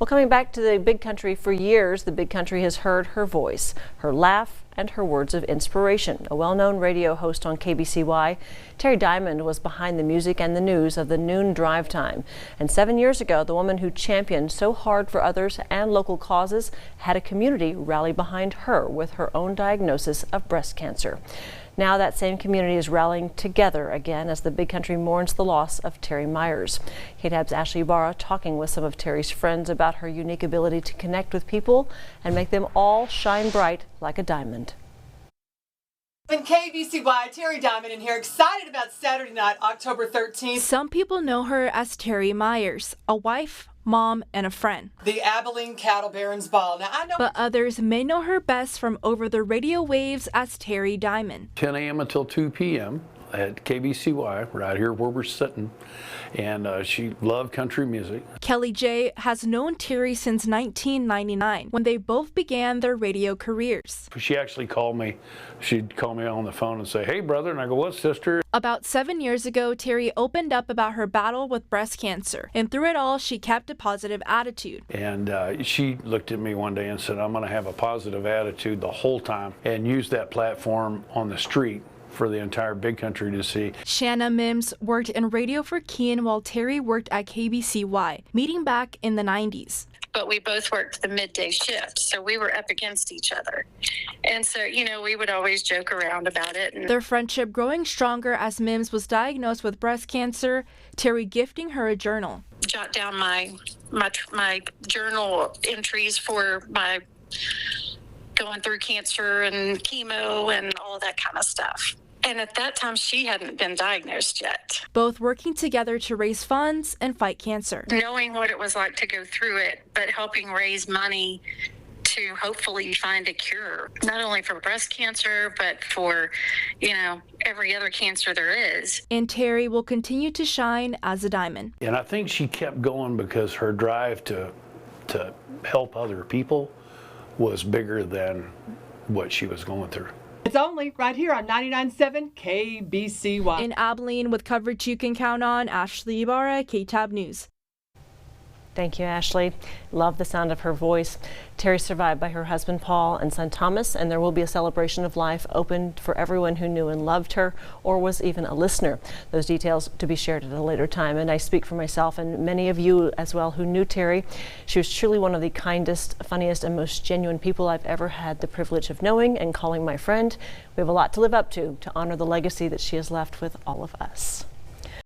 Well, coming back to the big country for years, the big country has heard her voice, her laugh, and her words of inspiration. A well-known radio host on KBCY, Terry Diamond was behind the music and the news of the noon drive time. And 7 years ago, the woman who championed so hard for others and local causes had a community rally behind her with her own diagnosis of breast cancer. Now that same community is rallying together again as the big country mourns the loss of Terry Myers. KTAB's Ashley Barra talking with some of Terry's friends about her unique ability to connect with people and make them all shine bright like a diamond. And KBCY, Terry Diamond in here, excited about Saturday night, October 13th. Some people know her as Terry Myers, a wife, mom, and a friend. The ABILENE Cattle Barons Ball. Now I know, but others may know her best from over the radio waves as Terry Diamond. 10 a.m. until 2 p.m. at KBCY, right here where we're sitting, and she loved country music. Kelly J has known Terry since 1999, when they both began their radio careers. She actually called me. She'd call me on the phone and say, "Hey, brother," and I go, "What, sister?" About 7 years ago, Terry opened up about her battle with breast cancer, and through it all, she kept a positive attitude. And she looked at me one day and said, "I'm going to have a positive attitude the whole time," and use that platform on the street for the entire big country to see. Shanna Mims worked in radio for Keene while Terry worked at KBCY, meeting back in the 90s. But we both worked the midday shift, so we were up against each other. And so, you know, we would always joke around about it. And their friendship growing stronger as Mims was diagnosed with breast cancer, Terry gifting her a journal. Jot down my journal entries for my going through cancer and chemo and all that kind of stuff. And at that time, she hadn't been diagnosed yet. Both working together to raise funds and fight cancer. Knowing what it was like to go through it, but helping raise money to hopefully find a cure, not only for breast cancer, but for, you know, every other cancer there is. And Terry will continue to shine as a diamond. And I think she kept going because her drive to help other people was bigger than what she was going through. it's only right here on 99.7 KBCY. In Abilene, with coverage you can count on, Ashley Barra, KTAB News. Thank you, Ashley. Love the sound of her voice. Terry survived by her husband, Paul, and son, Thomas, and there will be a celebration of life open for everyone who knew and loved her or was even a listener. Those details to be shared at a later time. And I speak for myself and many of you as well who knew Terry. She was truly one of the kindest, funniest, and most genuine people I've ever had the privilege of knowing and calling my friend. We have a lot to live up to honor the legacy that she has left with all of us.